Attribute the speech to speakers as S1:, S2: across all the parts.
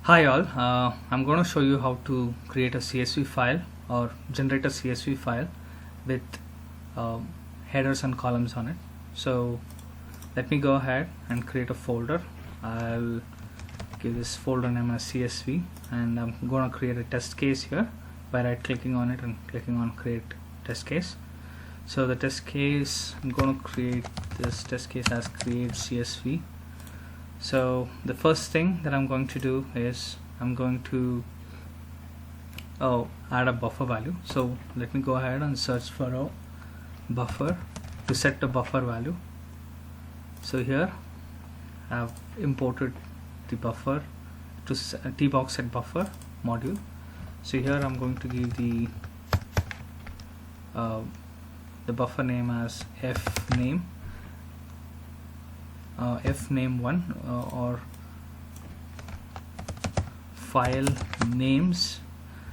S1: Hi all, I'm going to show you how to create a CSV file or generate a CSV file with headers and columns on it. So let me go ahead and create a folder. I'll give this folder name as CSV, and I'm going to create a test case here by right clicking on it and clicking on create test case. So the test case, I'm going to create this test case as create CSV. So the first thing that I'm going to do is I'm going to add a buffer value. So let me go ahead and search for a buffer to set the buffer value. So here I've imported the buffer to tbox set buffer module. So here I'm going to give the buffer name as fname. fname1 or file names.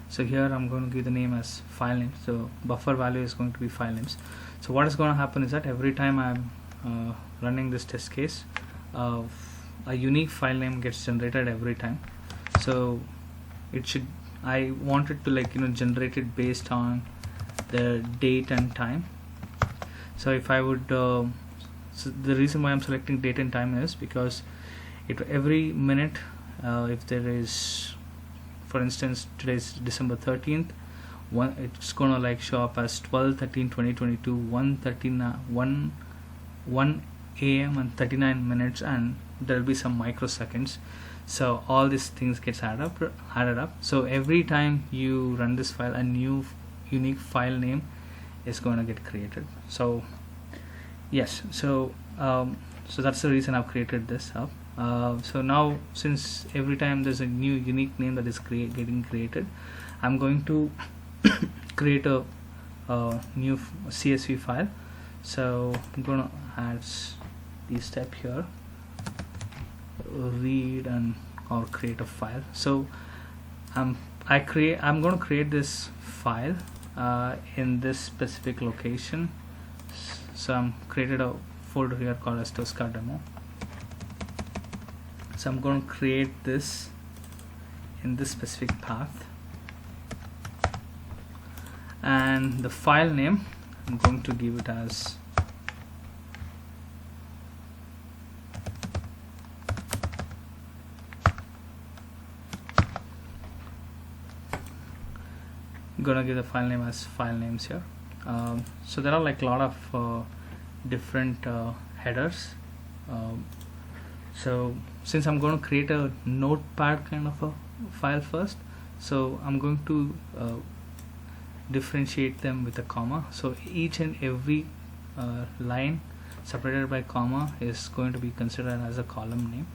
S1: So here I'm going to give the name as file name. So buffer value is going to be file names. So what is going to happen is that every time I'm running this test case, a unique file name gets generated every time. So I want it to generate it based on the date and time. So if I would so the reason why I'm selecting date and time is because every minute, if there is, for instance, today's December 13th, it's gonna show up as 12/13/2022, 1 a.m. and 39 minutes, and there'll be some microseconds. So all these things gets added up. So every time you run this file, a new unique file name is going to get created. So yes, so that's the reason I've created this up. So now, since every time there's a new unique name that is getting created, I'm going to create a new CSV file. So I'm going to add this step here, read or create a file. So I'm going to create this file in this specific location. So I'm created a folder here called as Tosca demo. So I'm going to create this in this specific path, and the file name I'm going to give it as gonna give the file name as file names here. So there are a lot of different headers. So since I'm going to create a notepad kind of a file first, so I'm going to differentiate them with a comma. So each and every line separated by comma is going to be considered as a column name.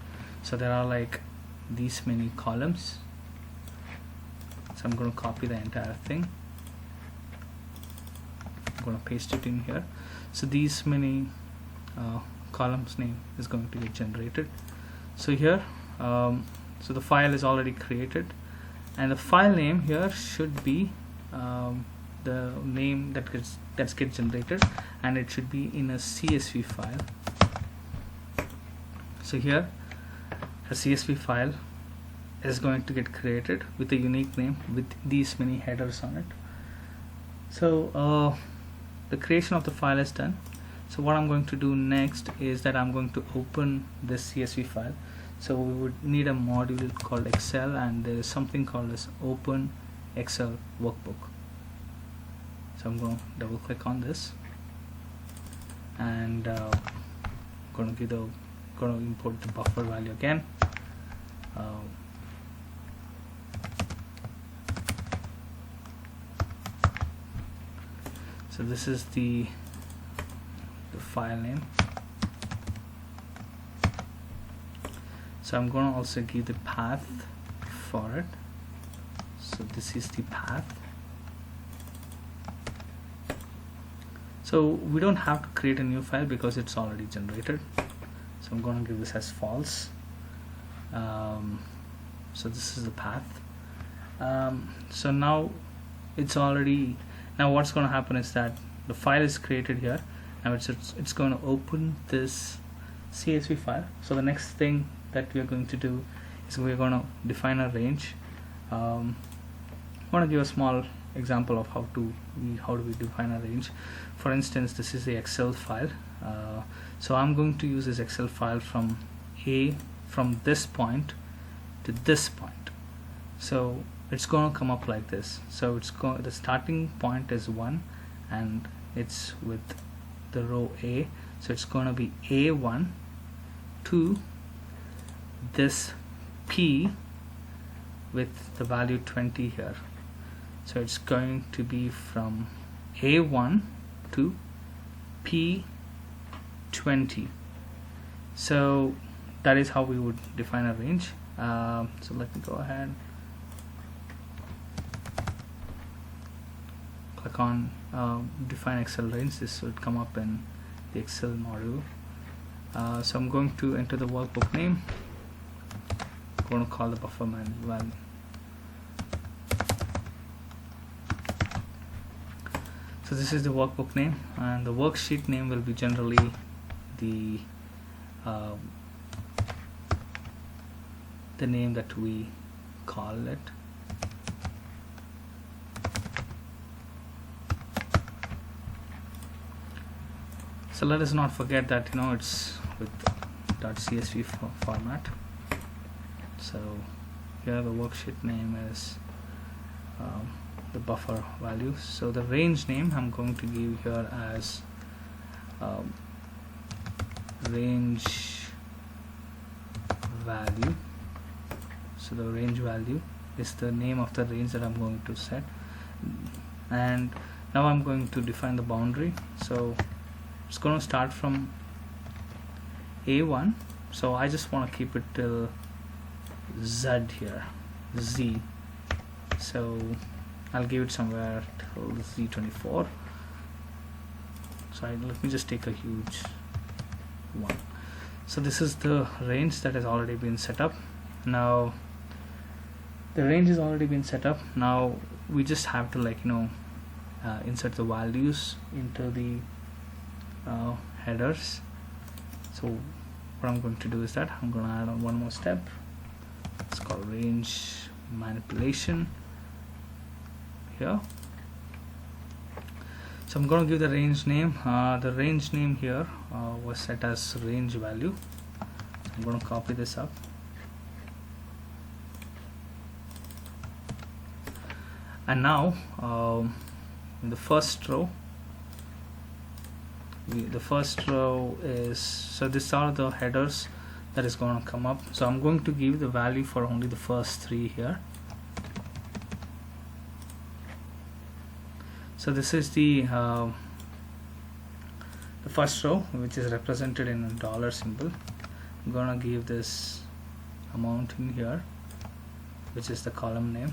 S1: So there are these many columns. So I'm going to copy the entire thing. I'm going to paste it in here. So these many columns name is going to get generated. So here, so the file is already created, and the file name here should be the name that gets generated, and it should be in a CSV file. So here, a CSV file is going to get created with a unique name with these many headers on it. So the creation of the file is done. So what I'm going to do next is that I'm going to open this CSV file. So we would need a module called Excel, and there is something called as Open Excel Workbook. So I'm going to double click on this, and going to import the buffer value again. So this is the file name. So I'm going to also give the path for it. So this is the path. So we don't have to create a new file because it's already generated. So I'm going to give this as false. So this is the path. So now it's already, now what's going to happen is that the file is created here. Now it's going to open this CSV file. So the next thing that we are going to do is we're going to define a range. I'm going to give a small example of how do we define a range. For instance, this is the Excel file. So I'm going to use this Excel file from this point to this point. So it's going to come up like this. So the starting point is 1 and it's with the row A. So it's going to be A1 to this P with the value 20 here. So it's going to be from A1 to P20. So that is how we would define a range. So let me go ahead, click on define Excel range. This would come up in the Excel module. So I'm going to enter the workbook name. I'm going to call the buffer value. So this is the workbook name, and the worksheet name will be generally the name that we call it. So let us not forget that it's with .csv format. So here the worksheet name is the buffer value. So the range name I'm going to give here as range value. So the range value is the name of the range that I'm going to set, and now I'm going to define the boundary. So it's going to start from A1. So I just want to keep it till Z here, Z. So I'll give it somewhere till Z24. So let me just take a huge one. So this is the range that has already been set up. Now the range has already been set up. Now we just have to insert the values into the headers. So what I'm going to do is that I'm going to add on one more step. It's called range manipulation here. So I'm going to give the range name. The range name here was set as range value. I'm going to copy this up. And now in the first row, is, so these are the headers that is going to come up. So I'm going to give the value for only the first 3 here. So this is the first row, which is represented in a dollar symbol. I'm going to give this amount in here, which is the column name,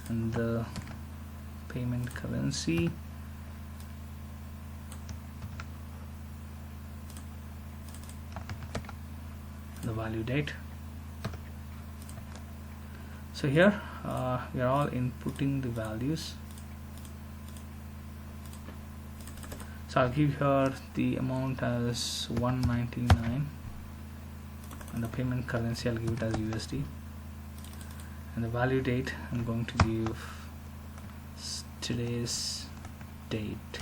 S1: and the payment currency, the value date. So here we are all inputting the values. So I'll give here the amount as 199, and the payment currency I'll give it as USD, and the value date I'm going to give today's date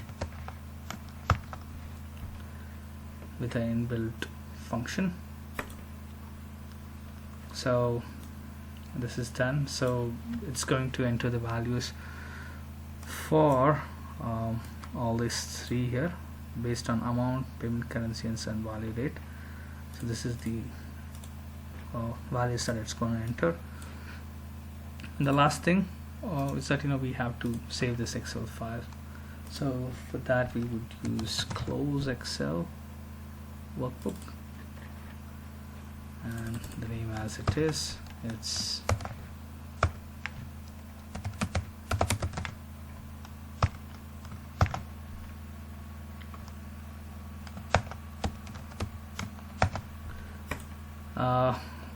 S1: with an inbuilt function. So this is done. So it's going to enter the values for all these 3 here based on amount, payment currency, and value date. So this is the values that it's going to enter. And the last thing is that we have to save this Excel file. So for that we would use close Excel workbook, and the name as it is, it's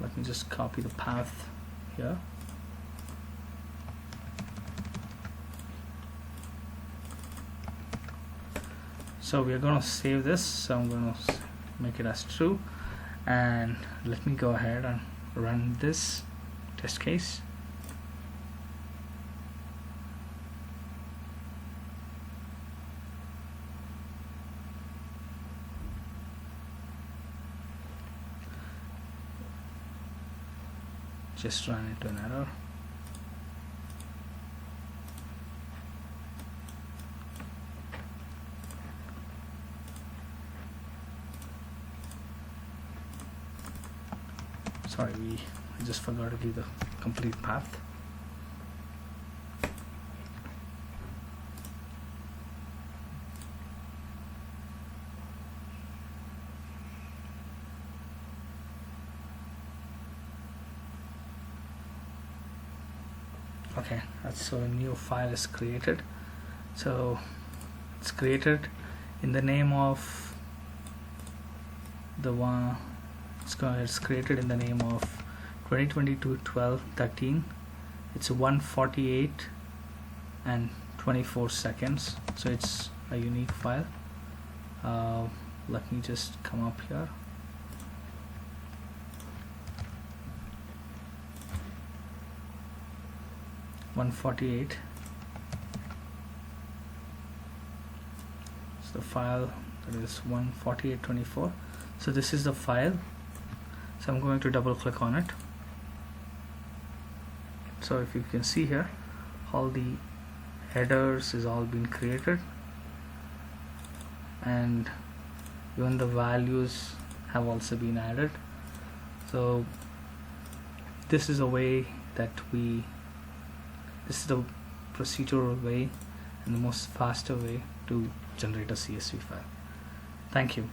S1: let me just copy the path here. So we are going to save this. So I'm going to make it as true, and let me go ahead and run this test case. Just run into an error. Sorry, I just forgot to give the complete path. Okay, so a new file is created. So it's created in the name of the one. It's created in the name of 2022-12-13. It's 1:48 and 24 seconds. So it's a unique file. Let me just come up here. .148. So the file that is 1:48:24. So this is the file. So I'm going to double click on it. So if you can see here, all the headers is all been created, and even the values have also been added. So this is a way that this is the procedural way and the most faster way to generate a CSV file. Thank you.